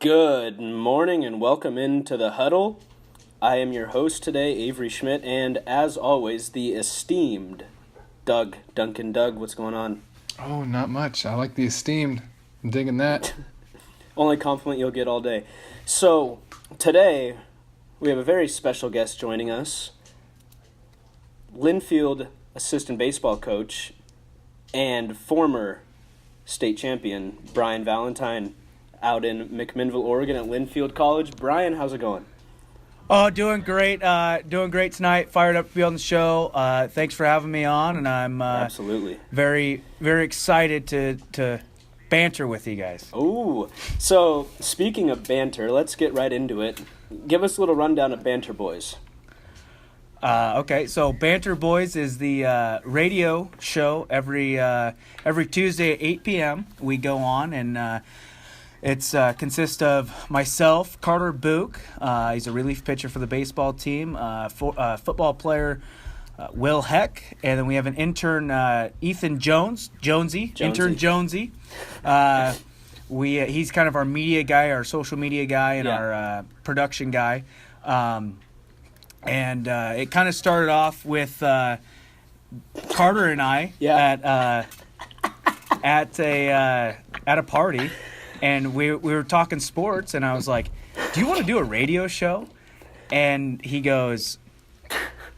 Good morning and welcome into the Huddle. I am your host today, Avery Schmidt, and as always, the esteemed Doug. Duncan. Doug, what's going on? Oh, not much. I like the esteemed. I'm digging that. Only compliment you'll get all day. So, today, we have a very special guest joining us. Linfield assistant baseball coach and former state champion, Brian Valentine, out in McMinnville, Oregon at Linfield College. Brian, how's it going? Oh, doing great. Doing great tonight. Fired up to be on the show. Thanks for having me on, and I'm Absolutely very, very excited to banter with you guys. Oh, so speaking of banter, let's get right into it. Give us a little rundown of Banter Boys. Okay, so Banter Boys is the radio show every Tuesday at 8 p.m. We go on, and it's consists of myself, Carter Book. He's a relief pitcher for the baseball team. Football player Will Heck, and then we have an intern Ethan Jonesy. Intern Jonesy. He's kind of our media guy, our social media guy, and our production guy. And it kind of started off with Carter and I at a party. And we were talking sports, and I was like, do you want to do a radio show? And he goes,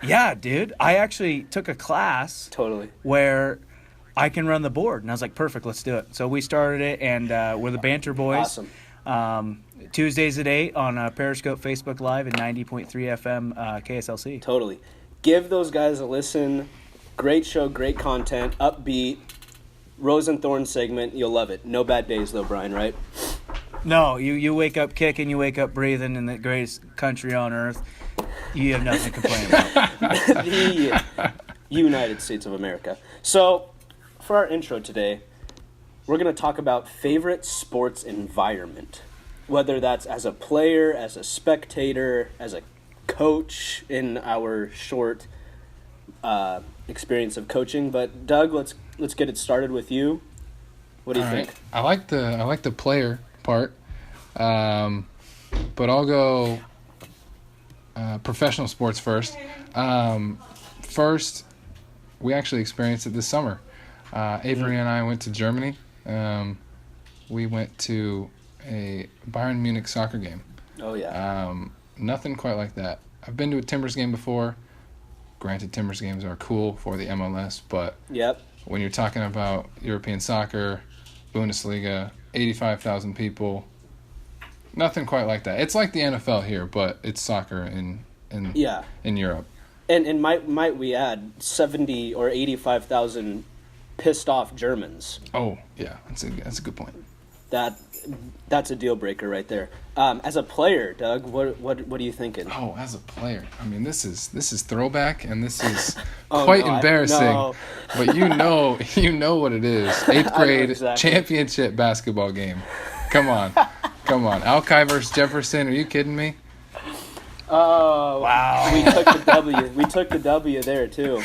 yeah, dude. I actually took a class where I can run the board. And I was like, perfect, let's do it. So we started it, and we're the Banter Boys. Awesome. Tuesdays at 8 on Periscope, Facebook Live, and 90.3 FM KSLC. Totally. Give those guys a listen. Great show, great content, upbeat. Rose and Thorn segment, you'll love it. No bad days though, Brian, right? No, you wake up kicking, you wake up breathing in the greatest country on earth. You have nothing to complain about. The United States of America. So, for our intro today, we're going to talk about favorite sports environment. Whether that's as a player, as a spectator, as a coach in our short experience of coaching. But Doug, let's get it started with you. What do you think? I like the player part, but I'll go professional sports first. First, we actually experienced it this summer. Avery and I went to Germany. We went to a Bayern Munich soccer game. Oh yeah. Nothing quite like that. I've been to a Timbers game before. Granted, Timbers games are cool for the MLS, but when you're talking about European soccer, Bundesliga, 85,000 people, nothing quite like that. It's like the NFL here, but it's soccer in Europe. And might we add 70 or 85,000 pissed off Germans? Oh yeah, that's a good point. That's a deal breaker right there. As a player, Doug, what are you thinking? Oh, as a player, I mean this is throwback, and this is quite embarrassing. No. But you know what it is. 8th grade championship basketball game. Come on. Alki versus Jefferson. Are you kidding me? Oh wow! We took the W. We took the W there too.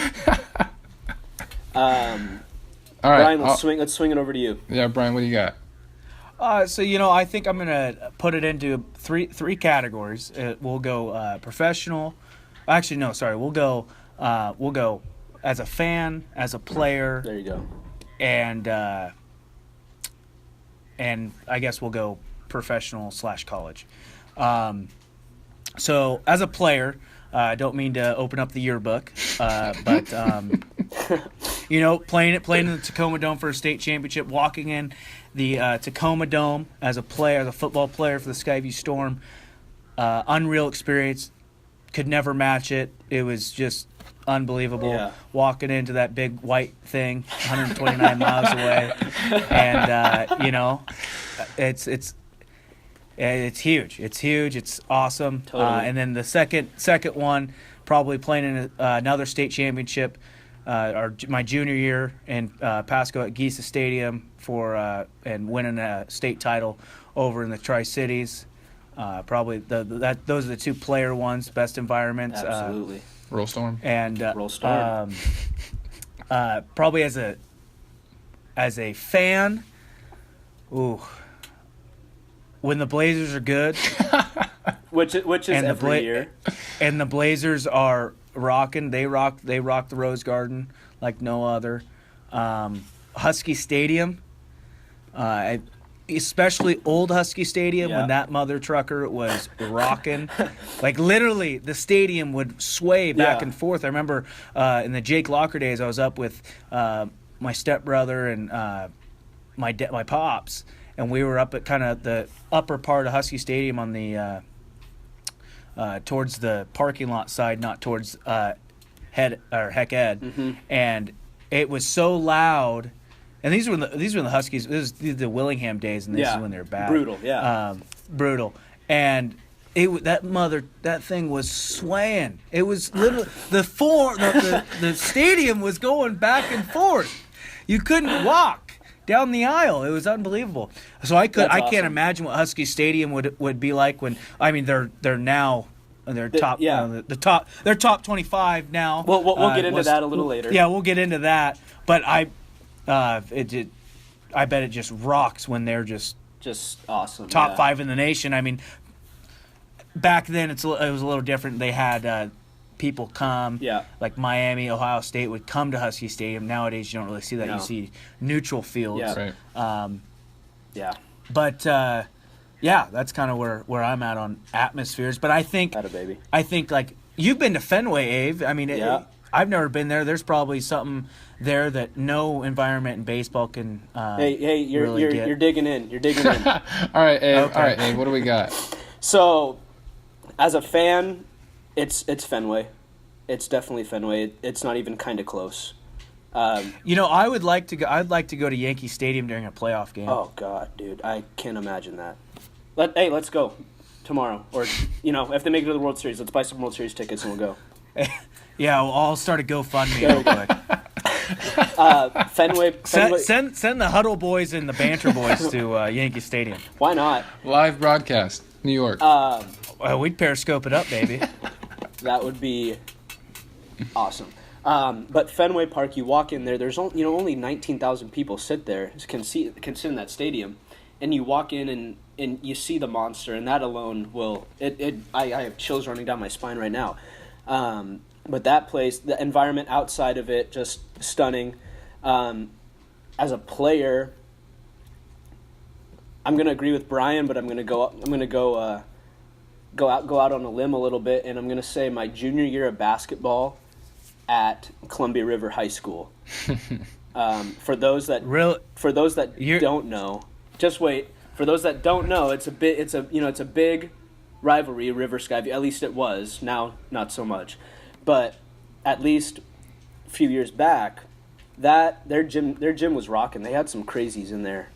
All right, Brian, let's swing it over to you. Yeah, Brian, what do you got? So I think I'm gonna put it into three categories. We'll go professional. Actually, no, sorry. We'll go as a fan, as a player. There you go. And I guess we'll go professional / college. So as a player, I don't mean to open up the yearbook, but playing in the Tacoma Dome for a state championship, walking in the Tacoma Dome as a football player for the Skyview Storm, unreal experience. Could never match it. It was just unbelievable. Yeah. Walking into that big white thing, 129 miles away, and it's huge. It's huge. It's awesome. Totally. And then the second one, probably playing in another state championship, my junior year in Pasco at Giesa Stadium and winning a state title over in the Tri-Cities. Probably those are the two player ones, best environments. Absolutely. Roll Storm. And Roll Storm. Probably as a fan, when the Blazers are good, which is and every year, and the Blazers are rocking. They rock the Rose Garden like no other. Husky Stadium, especially old Husky Stadium, when that mother trucker was rocking. Like literally, the stadium would sway back and forth. I remember in the Jake Locker days, I was up with my stepbrother and my pops, and we were up at kind of the upper part of Husky Stadium on the towards the parking lot side, not towards Heck Ed, and it was so loud. And these were the Huskies. This was the Willingham days, and this is when they were bad. Brutal, yeah. Brutal. And that thing was swaying. It was literally the stadium was going back and forth. You couldn't walk down the aisle. It was unbelievable. So I can't imagine what Husky Stadium would be like when they're now. They're top, they're top 25 now. We'll get into that a little later. Yeah, we'll get into that. But I bet it just rocks when they're just awesome. Top 5 in the nation. I mean, back then it was a little different. They had people come. Yeah. Like Miami, Ohio State would come to Husky Stadium. Nowadays you don't really see that. No. You see neutral fields. Yeah. Right. But that's kind of where I'm at on atmospheres. But I think like you've been to Fenway, Ave. I mean, I've never been there. There's probably something there that no environment in baseball can. You're digging in. You're digging in. All right, Ave. Okay. All right, Ave. What do we got? So, as a fan, it's Fenway. It's definitely Fenway. It's not even kind of close. I would like to go. I'd like to go to Yankee Stadium during a playoff game. Oh God, dude, I can't imagine that. Let's go tomorrow, or if they make it to the World Series, let's buy some World Series tickets and we'll go. Yeah, I'll start a GoFundMe real quick. Fenway. Send the Huddle boys and the Banter boys to Yankee Stadium. Why not? Live broadcast, New York. We'd Periscope it up, baby. That would be awesome. But Fenway Park, you walk in there. There's only 19,000 people sit there can sit in that stadium, and you walk in and you see the monster, and that alone will I have chills running down my spine right now. But that place, the environment outside of it, just stunning. As a player, I'm gonna agree with Brian, but I'm gonna go out on a limb a little bit, and I'm gonna say my junior year of basketball at Columbia River High School. For those that don't know, just wait. For those that don't know, it's a big rivalry, River Skyview. At least it was. Now, not so much. But at least a few years back, their gym was rocking. They had some crazies in there.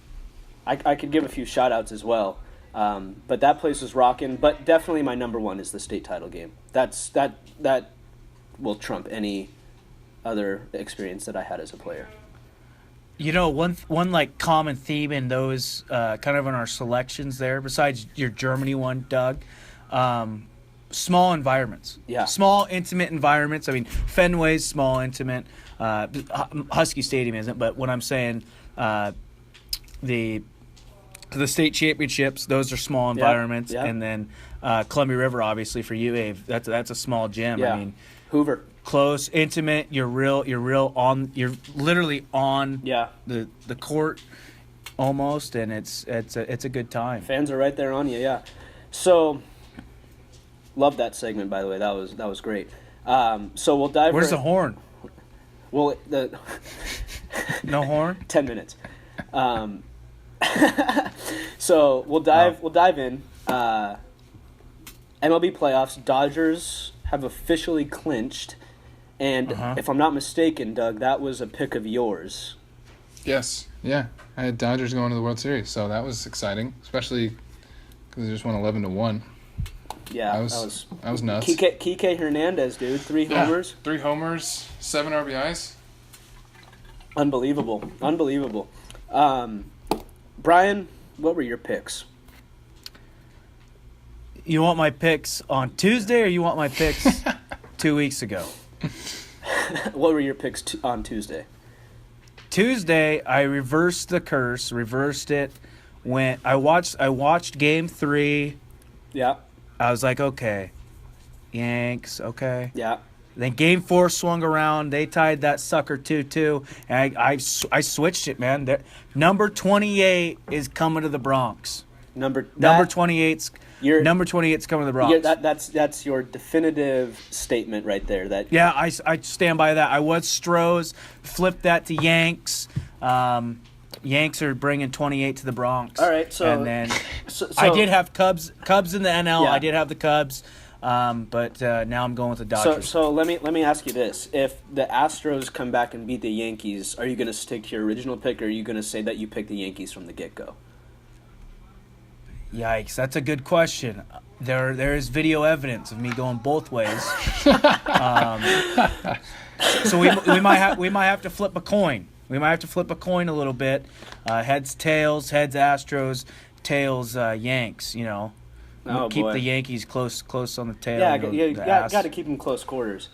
I could give a few shout outs as well. But that place was rocking. But definitely my number one is the state title game. That will trump any other experience that I had as a player. One like common theme in those kind of in our selections there, besides your Germany one, Doug, small environments. Yeah. Small, intimate environments. I mean, Fenway's small, intimate. Husky Stadium isn't, but what I'm saying, the state championships, those are small environments. Yep. And then Columbia River, obviously, for you, Abe, that's a small gym. Yeah. I mean, Hoover. Close, intimate. You're literally on the court almost, and it's a good time. Fans are right there on you, yeah. So, love that segment, by the way. That was great. So we'll dive. Where's the horn? Well, no horn. 10 minutes. So we'll dive. We'll dive in. MLB playoffs. Dodgers have officially clinched. And if I'm not mistaken, Doug, that was a pick of yours. Yes. Yeah. I had Dodgers going to the World Series, so that was exciting, especially because they just won 11-1. Yeah, that was nuts. Kike Hernandez, dude, 3 homers. 3 homers, 7 RBIs. Unbelievable. Brian, what were your picks? You want my picks on Tuesday, or you want my picks 2 weeks ago? What were your picks on Tuesday? Tuesday, I reversed the curse, reversed it when I watched Game 3. Yeah. I was like, okay, Yanks, okay. Yeah. Then Game 4 swung around. They tied that sucker 2-2. And I switched it, man. Number 28 is coming to the Bronx. Number 28's coming to the Bronx. That's your definitive statement right there. Yeah, I stand by that. I was Strohs, flipped that to Yanks. Yanks are bringing 28 to the Bronx. All right, so and then I did have Cubs in the NL. Yeah. I did have the Cubs. But now I'm going with the Dodgers. So let me ask you this: if the Astros come back and beat the Yankees, are you going to stick to your original pick, or are you going to say that you picked the Yankees from the get-go? Yikes, that's a good question. There is video evidence of me going both ways. So we might have to flip a coin. We might have to flip a coin a little bit. Heads tails, heads Astros, tails Yanks. You know. Keep the Yankees close on the tail. Yeah, got to keep them close quarters.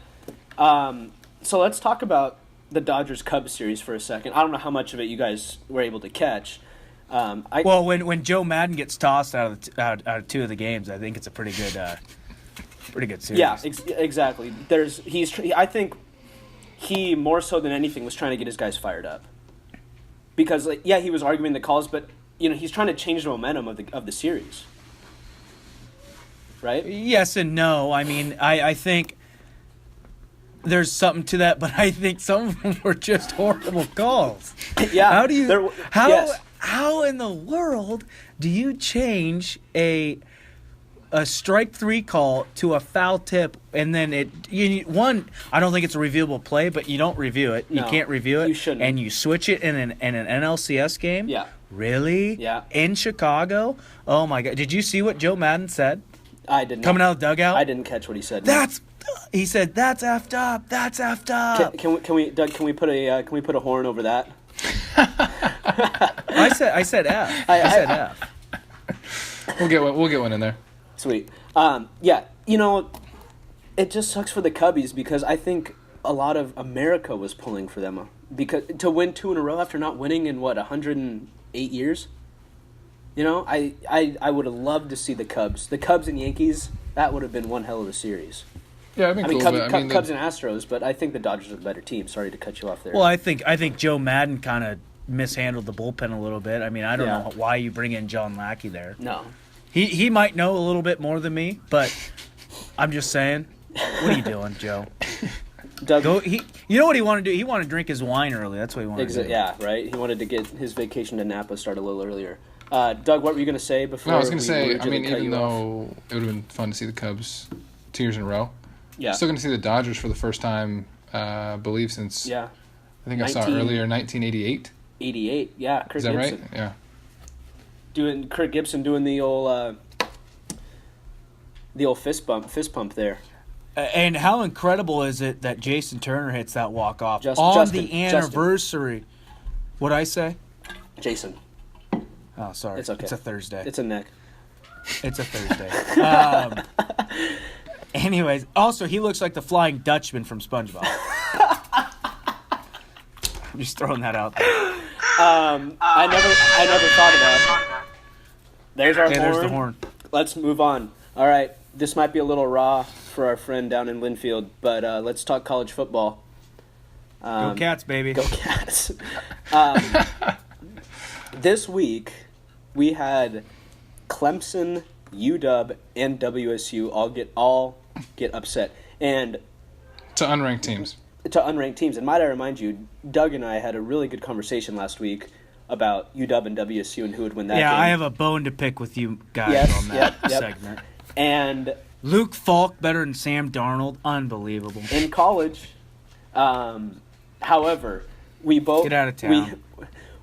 So let's talk about the Dodgers-Cubs series for a second. I don't know how much of it you guys were able to catch. Well, when Joe Madden gets tossed out of two of the games, I think it's a pretty good series. Yeah, exactly. I think he more so than anything was trying to get his guys fired up, because he was arguing the calls, but he's trying to change the momentum of the series. Right? Yes and no. I mean, I think there's something to that, but I think some of them were just horrible calls. Yeah. How in the world do you change a strike 3 call to a foul tip, and then I don't think it's a reviewable play, but you don't review it. No, you can't review it. You shouldn't. And you switch it in an NLCS game? Yeah. Really? Yeah. In Chicago? Oh my God. Did you see what Joe Madden said? I didn't. Coming out of the dugout? I didn't catch what he said. He said, that's effed up. That's effed up. Can we, Doug? Can we put a horn over that? I said F. I said F. We'll get one in there. Sweet. It just sucks for the Cubbies, because I think a lot of America was pulling for them, because to win 2 in a row after not winning in 108 years. I would have loved to see the Cubs and Yankees. That would have been one hell of a series. Yeah, I mean, Cubs and Astros, but I think the Dodgers are the better team. Sorry to cut you off there. Well, I think Joe Madden kind of mishandled the bullpen a little bit. I mean, I don't know why you bring in John Lackey there. No. He might know a little bit more than me, but I'm just saying, what are you doing, Joe? Doug, you know what he wanted to do? He wanted to drink his wine early. That's what he wanted to do. Yeah, right? He wanted to get his vacation to Napa start a little earlier. Doug, what were you going to say before? No, I was going to say, even though it would have been fun to see the Cubs 2 years in a row, yeah, still going to see the Dodgers for the first time, I believe, since I think I saw earlier, 1988. 88, yeah. Is that right? Yeah. Kirk Gibson doing the old fist pump there. And how incredible is it that Jason Turner hits that walk-off the anniversary? What'd I say? Jason. Oh, sorry. It's okay. It's a Thursday. It's a neck. It's a Thursday. Anyways, also, he looks like the Flying Dutchman from SpongeBob. I'm just throwing that out there. I never thought of that. There's our horn. There's the horn. Let's move on. All right. This might be a little raw for our friend down in Linfield, but let's talk college football. Go Cats, baby. Go Cats. This week, we had Clemson, UW, and WSU all get upset. And to unranked teams. And might I remind you, Doug and I had a really good conversation last week about UW and WSU and who would win that game. Yeah, I have a bone to pick with you guys on that segment. And Luke Falk better than Sam Darnold. Unbelievable. In college. However, we both get out of town.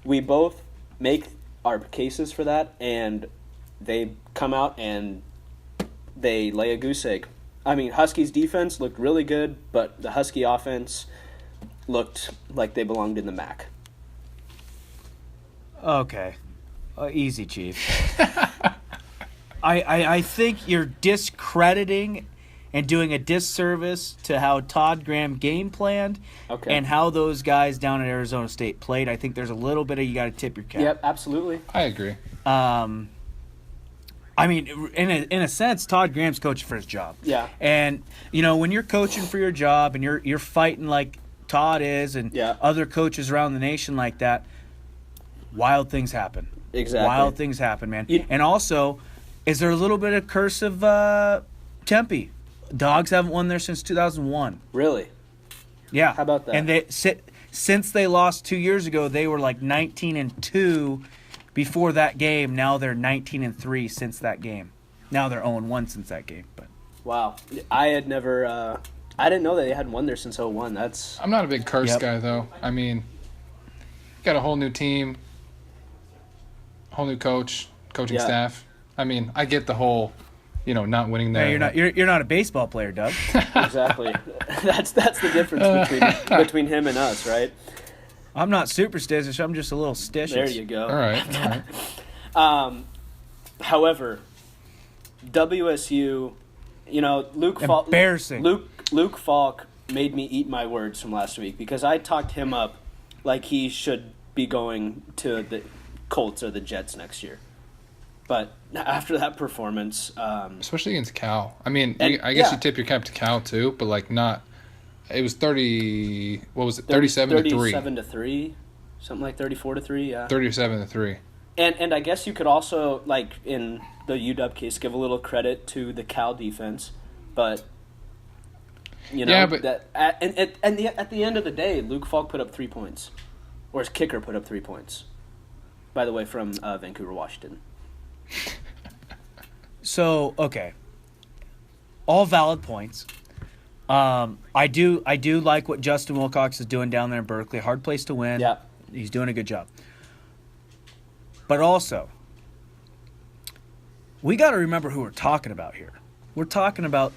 We both make our cases for that, and they come out and they lay a goose egg. I mean, Huskies' defense looked really good, but the Husky offense looked like they belonged in the MAC. Okay. Easy, Chief. I think you're discrediting and doing a disservice to how Todd Graham game planned and how those guys down at Arizona State played. I think there's a little bit of you got to tip your cap. Yep, absolutely. I agree. I mean, in a sense, Todd Graham's coaching for his job. Yeah. And, when you're coaching for your job and you're fighting like Todd is and other coaches around the nation like that, wild things happen. Exactly. Wild things happen, man. And also, is there a little bit of curse of Tempe? Dogs haven't won there since 2001. Really? Yeah. How about that? And since they lost 2 years ago, they were like 19-2 before that game. Now they're 19-3 since that game. Now they're 0-1 since that game. But wow, I had never. I didn't know that they hadn't won there since 2001. That's. I'm not a big curse guy though. I mean, got a whole new team, whole new coaching staff. I mean, I get the whole, not winning there. No, you're not a baseball player, Doug. Exactly. That's the difference between him and us, right? I'm not superstitious. I'm just a little stitious. There you go. All right. However, WSU, Luke Falk. Embarrassing. Luke Falk made me eat my words from last week because I talked him up like he should be going to the Colts or the Jets next year. But after that performance, especially against Cal. I mean, I guess you tip your cap to Cal too, but like not. It was 30. What was it? 37-3. 37-3, something like 34-3. Yeah. 37-3. And I guess you could also, like in the UW case, give a little credit to the Cal defense, but that at the end of the day, Luke Falk put up 3 points, or his kicker put up 3 points. By the way, from Vancouver, Washington. So okay, all valid points. I do like what Justin Wilcox is doing down there in Berkeley. Hard place to win. Yeah, he's doing a good job. But also, we got to remember who we're talking about here. We're talking about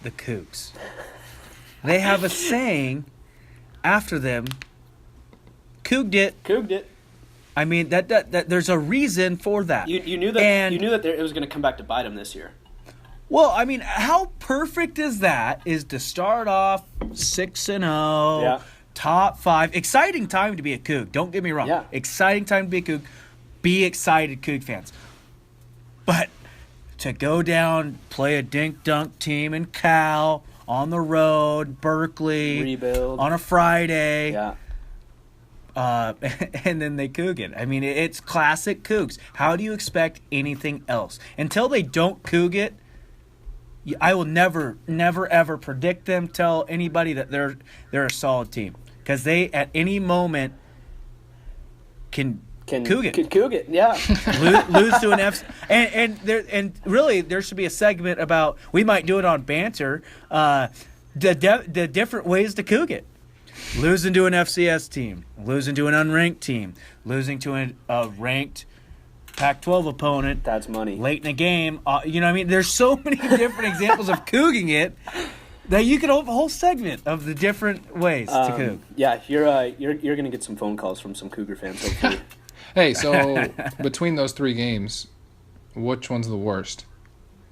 the Cougs. They have a saying after them. Couged it. Couged it. I mean that there's a reason for that. You knew that it was going to come back to bite them this year. Well, I mean, how perfect is that? Is to start off 6-0, top 5. Exciting time to be a Coug. Don't get me wrong. Yeah. Exciting time to be a Coug. Be excited, Coug fans. But to go down, play a dink-dunk team in Cal, on the road, Berkeley, rebuild on a Friday. Yeah. And then they Coug it. I mean, it's classic Cougs. How do you expect anything else? Until they don't Coug it, I will never, ever predict them, tell anybody that they're a solid team. Because they, at any moment, can Coug it. Can Coug it, yeah. lose to an F. And really, there should be a segment about, we might do it on Banter, the different ways to Coug it. Losing to an FCS team, losing to an unranked team, losing to a ranked Pac-12 opponent. That's money. Late in a game. You know what I mean? There's so many different examples of Couging it that you could have a whole segment of the different ways to Coug. Yeah, you're going to get some phone calls from some Cougar fans, hopefully. Hey, so between those 3 games, which one's the worst?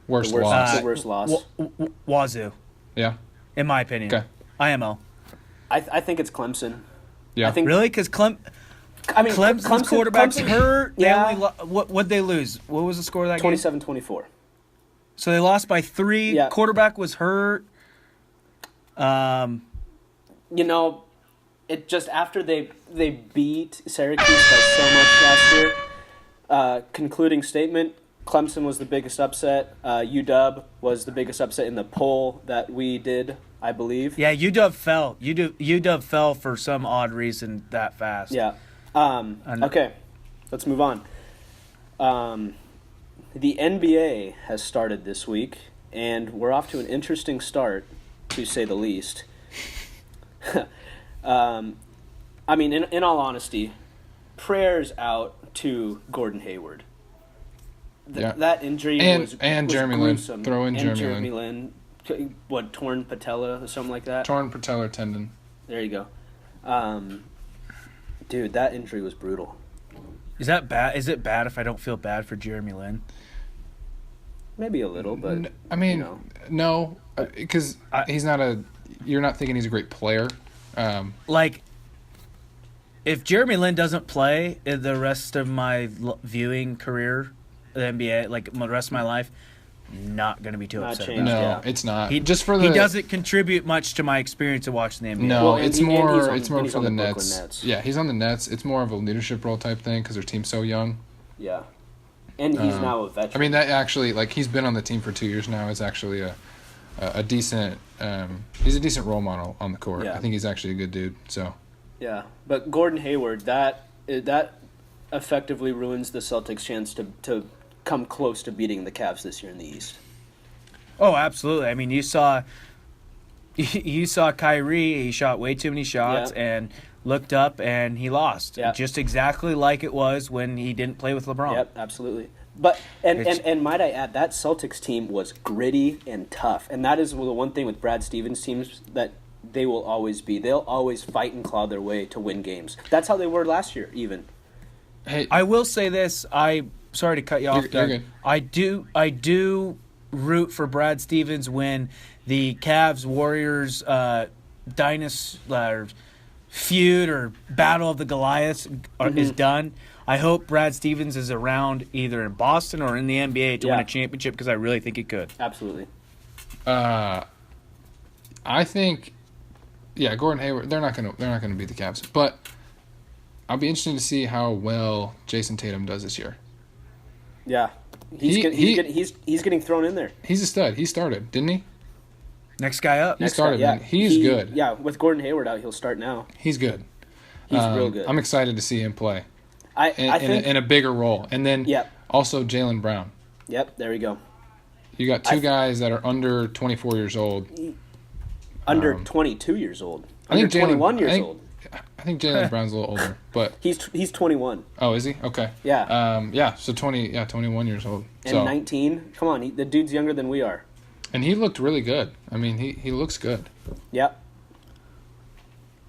Worst loss? The worst loss. Wazoo. Yeah? In my opinion. Okay. IMO. I think it's Clemson. Yeah. I think really? Because Clemson's quarterback's hurt. Yeah. What'd they lose? What was the score of that game? 27-24. So they lost by 3. Yeah. Quarterback was hurt. It just after they beat Syracuse by so much last year. Concluding statement: Clemson was the biggest upset. UW was the biggest upset in the poll that we did, I believe. Yeah, UW fell. UW fell for some odd reason that fast. Yeah. Okay, let's move on. The NBA has started this week, and we're off to an interesting start, to say the least. I mean, in all honesty, prayers out to Gordon Hayward. That injury was Jeremy gruesome. Lin. Throw in and Jeremy Lin. What, torn patella or something like that? Torn patellar tendon. There you go. Dude, that injury was brutal. Is that bad? Is it bad if I don't feel bad for Jeremy Lin? Maybe a little, but I mean, no, because he's not a. You're not thinking he's a great player. Like, if Jeremy Lin doesn't play the rest of my viewing career, the NBA, like the rest of my life, not going to be too upset. No, it's not. He doesn't contribute much to my experience of watching the NBA. No, it's more for the Nets. Yeah, he's on the Nets. It's more of a leadership role type thing because their team's so young. Yeah, and he's now a veteran. I mean, that actually, like, he's been on the team for 2 years now. Is actually a decent. He's a decent role model on the court. Yeah. I think he's actually a good dude. So. Yeah, but Gordon Hayward, that effectively ruins the Celtics' chance to come close to beating the Cavs this year in the East. Oh, absolutely. I mean, you saw Kyrie. He shot way too many shots and looked up and he lost. Yep. Just exactly like it was when he didn't play with LeBron. Yep, absolutely. But and might I add, that Celtics team was gritty and tough, and that is the one thing with Brad Stevens' teams that they will always be. They'll always fight and claw their way to win games. That's how they were last year, even. Hey, I will say this. Sorry to cut you off, Doug. I do root for Brad Stevens when the Cavs Warriors dynasty feud or battle of the Goliaths is done. I hope Brad Stevens is around either in Boston or in the NBA to win a championship because I really think he could. Absolutely. I think, Gordon Hayward. They're not gonna beat the Cavs, but I'll be interested to see how well Jason Tatum does this year. Yeah, he's getting thrown in there. He's a stud. He started, didn't he? Next guy up. He started. Man. He's good. Yeah, with Gordon Hayward out, he'll start now. He's good. He's real good. I'm excited to see him play. I think in a bigger role, and then also Jaylen Brown. Yep, there we go. You got two guys that are under 24 years old. Under 22 years old. Under 21 years old. I think Jaylen Brown's a little older, but he's 21. Oh, is he? Okay. Yeah. So 21 years old. And 19. Come on, the dude's younger than we are. And he looked really good. I mean, he looks good. Yep.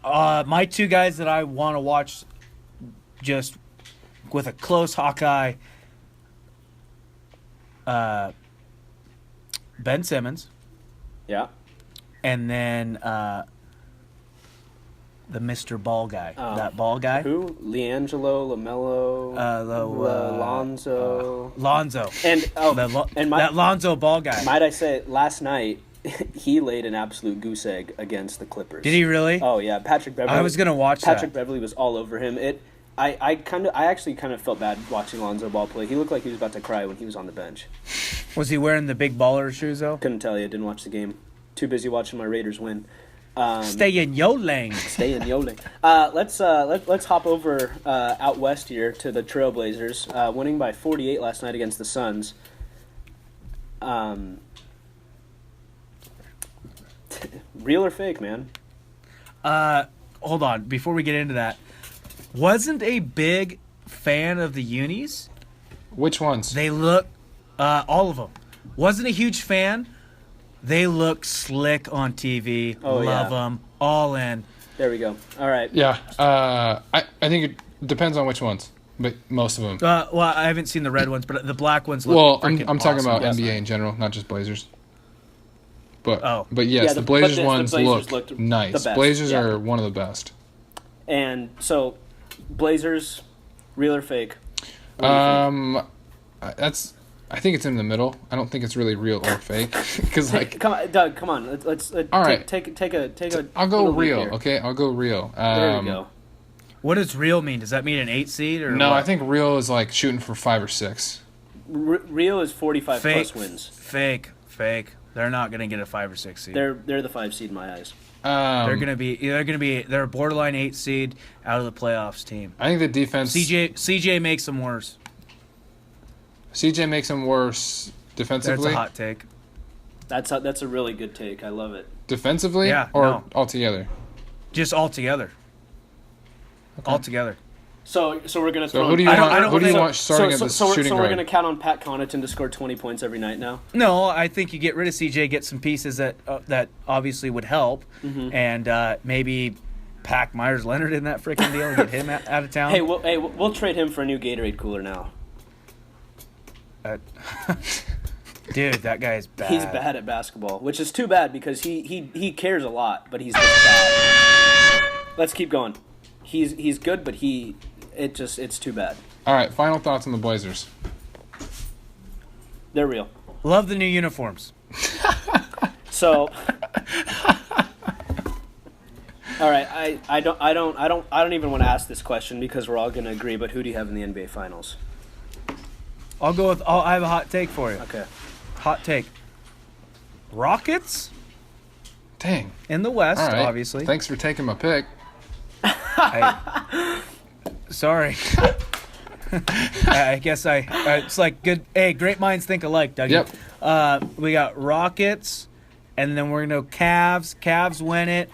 My two guys that I want to watch just with a close Hawkeye, Ben Simmons. Yeah. And then the Mr. Ball guy. That ball guy. Who? LiAngelo, LaMelo, Lonzo. Lonzo. And that Lonzo Ball guy. Might I say, last night he laid an absolute goose egg against the Clippers. Did he really? Oh yeah, Patrick Beverley. I was gonna watch Patrick Beverley was all over him. I actually kind of felt bad watching Lonzo Ball play. He looked like he was about to cry when he was on the bench. Was he wearing the big baller shoes though? Couldn't tell you. Didn't watch the game. Too busy watching my Raiders win. Stay in your lane. Stay in your lane. Let's hop over out west here to the Trailblazers, winning by 48 last night against the Suns. Real or fake, man? Hold on. Before we get into that, wasn't a big fan of the unis. Which ones? They look, all of them. Wasn't a huge fan. They look slick on TV. Love them. All in. There we go. All right. Yeah. I think it depends on which ones, but most of them. Well, I haven't seen the red ones, but the black ones look I'm talking awesome. about NBA in general, not just Blazers. But yes, yeah, the Blazers ones the Blazers look nice. The Blazers are one of the best. And so, Blazers, real or fake? I think it's in the middle. I don't think it's really real or fake. Because come on, Doug, come on. Let's all right. Take a. I'll go real. Okay, I'll go real. There we go. What does real mean? Does that mean an 8 seed or no? what? I think real is like shooting for 5 or 6. Real is 45 fake, plus wins. Fake. They're not gonna get a 5 or 6 seed. They're the 5 seed in my eyes. They're a borderline 8 seed out of the playoffs team. I think the defense. CJ makes them worse. CJ makes them worse defensively. That's a hot take. That's a really good take. I love it. Defensively, altogether. Just altogether. Okay. Altogether. So we're gonna. So who do you want starting at the shooting guard? So we're gonna count on Pat Connaughton to score 20 points every night now. No, I think you get rid of CJ, get some pieces that obviously would help, and maybe pack Myers Leonard in that freaking deal and get him out of town. Hey, we'll trade him for a new Gatorade cooler now. Dude, that guy's bad. He's bad at basketball, which is too bad because he cares a lot, but he's just bad. Let's keep going. He's good, but it's too bad. All right, final thoughts on the Blazers. They're real. Love the new uniforms. So, all right, I don't even want to ask this question because we're all going to agree. But who do you have in the NBA Finals? I'll go with. I have a hot take for you. Okay. Hot take. Rockets Dang. in the West, All right. obviously. Thanks for taking my pick. Sorry. I guess it's like good. Hey, great minds think alike, Dougie. Yep. We got Rockets, and then we're gonna go Cavs. Cavs win it.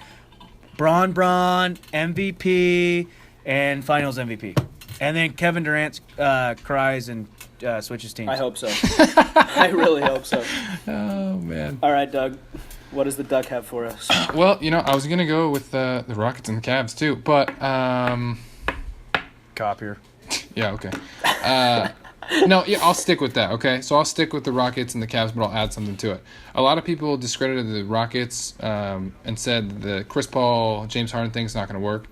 Bron MVP and Finals MVP, and then Kevin Durant cries and switches teams. I hope so. I really hope so. Oh, man. All right, Doug. What does the Duck have for us? Well, I was going to go with the Rockets and the Cavs, too. But, Copier. yeah, okay. No, yeah, I'll stick with that, okay? So I'll stick with the Rockets and the Cavs, but I'll add something to it. A lot of people discredited the Rockets and said the Chris Paul, James Harden thing's not going to work.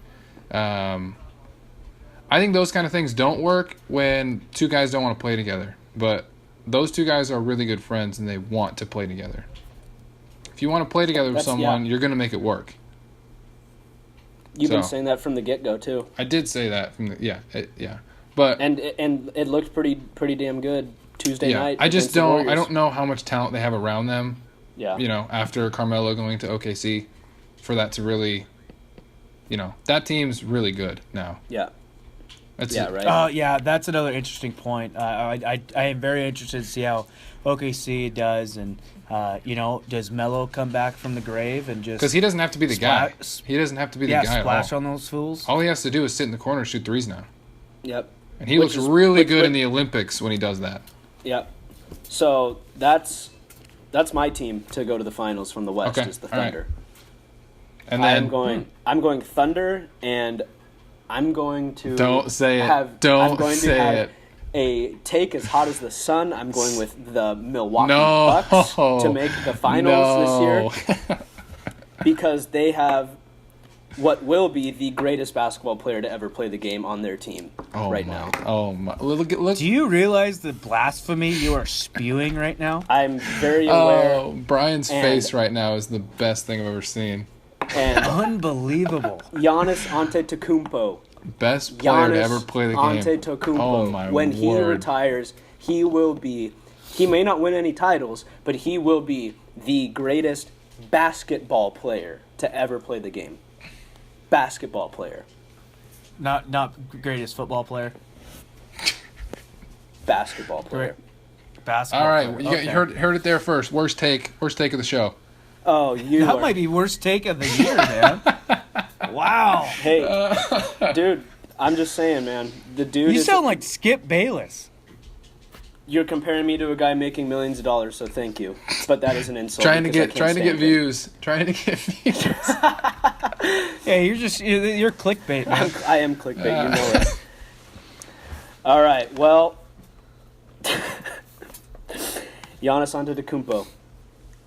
I think those kind of things don't work when two guys don't want to play together. But those two guys are really good friends, and they want to play together. If you want to play together with someone, you're going to make it work. You've been saying that from the get-go, too. I did say that from the yeah. But and it looked pretty damn good Tuesday night. I just don't know how much talent they have around them. Yeah. After Carmelo going to OKC, for that to really, that team's really good now. Yeah. That's yeah, it. right. Oh, yeah, that's another interesting point. I am very interested to see how OKC does, and does Melo come back from the grave and just because he doesn't have to be the guy. He doesn't have to be the guy splash at all. on those fools. All he has to do is sit in the corner and shoot threes now. Yep. And he looks really good in the Olympics when he does that. Yep. So that's my team to go to the finals from the West is the Thunder. Right. And then I'm going Thunder, and I'm going to don't say it. I'm don't going say to have it. A take as hot as the sun. I'm going with the Milwaukee No. Bucks to make the finals this year because they have what will be the greatest basketball player to ever play the game on their team now. Oh my! Look. Do you realize the blasphemy you are spewing right now? I'm very aware. Oh, Brian's face right now is the best thing I've ever seen. And unbelievable. Giannis Antetokounmpo. Best player to ever play the game. Antetokounmpo. Oh my when word. he retires, he may not win any titles, but he will be the greatest basketball player to ever play the game. Basketball player. Not greatest football player. Basketball player. Basketball. All right, player. you heard it there first. Worst take of the show. Oh, that might be worst take of the year, man. Wow. Hey, dude, I'm just saying, man. The dude. You sound like Skip Bayless. You're comparing me to a guy making millions of dollars, so thank you. But that is an insult. trying to get views. Trying to get views. Yeah, you're clickbait, man. I am clickbait. You know it. All right. Well, Giannis Antetokounmpo,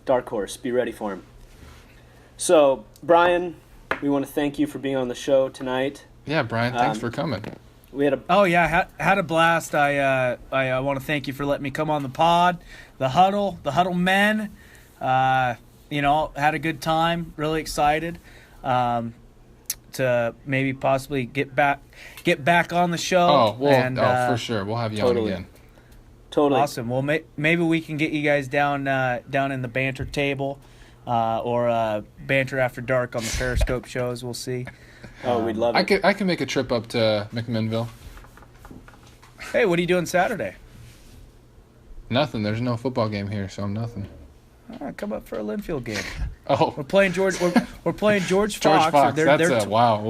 dark horse. Be ready for him. So, Brian, we want to thank you for being on the show tonight. Yeah, Brian, thanks for coming. We had had a blast. I want to thank you for letting me come on the pod, the Huddle men. Had a good time. Really excited to maybe possibly get back on the show. For sure, we'll have you on again. Totally awesome. Well, maybe we can get you guys down in the banter table, or banter after dark on the Periscope shows. We'll see. Oh, we'd love it. I can make a trip up to McMinnville. Hey, what are you doing Saturday? Nothing. There's no football game here, so I'm nothing. Come up for a Linfield game. Oh, we're playing George. We're playing George Fox. George Fox. Wow.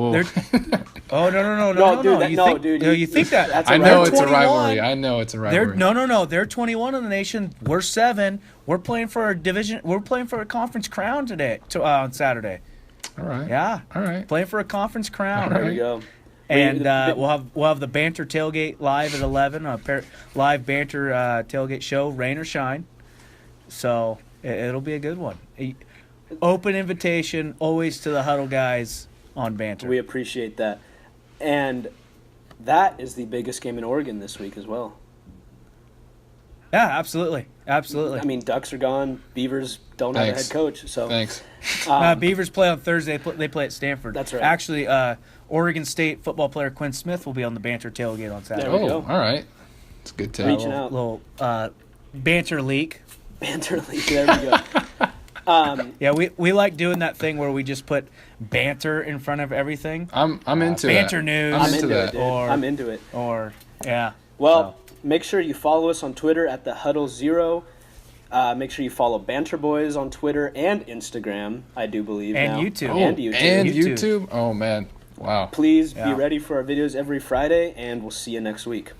Oh no! Dude. You think that? I know it's a rivalry. They're 21 in the nation. We're 7. We're playing for a division. We're playing for a conference crown today. On Saturday. All right. Yeah. All right. Playing for a conference crown. There we go. And we'll have the banter tailgate live at 11. Live banter tailgate show, rain or shine. So it'll be a good one. Open invitation always to the Huddle guys on Banter. We appreciate that. And that is the biggest game in Oregon this week as well. Yeah, absolutely. Absolutely. I mean, Ducks are gone. Beavers don't have a head coach. So Thanks. Beavers play on Thursday. They play at Stanford. That's right. Actually, Oregon State football player Quinn Smith will be on the Banter tailgate on Saturday. There we go. All right. It's a good take. Reaching out. Little banter leak. Banter league. There we go. Yeah, we like doing that thing where we just put banter in front of everything. I'm into banter that. news. I'm into that. It, dude. I'm into it. Or yeah. Well, make sure you follow us on Twitter at the Huddle Zero. Make sure you follow Banter Boys on Twitter and Instagram. I do believe and now. YouTube. Oh, and YouTube. And YouTube. Oh man. Wow. Please be ready for our videos every Friday, and we'll see you next week.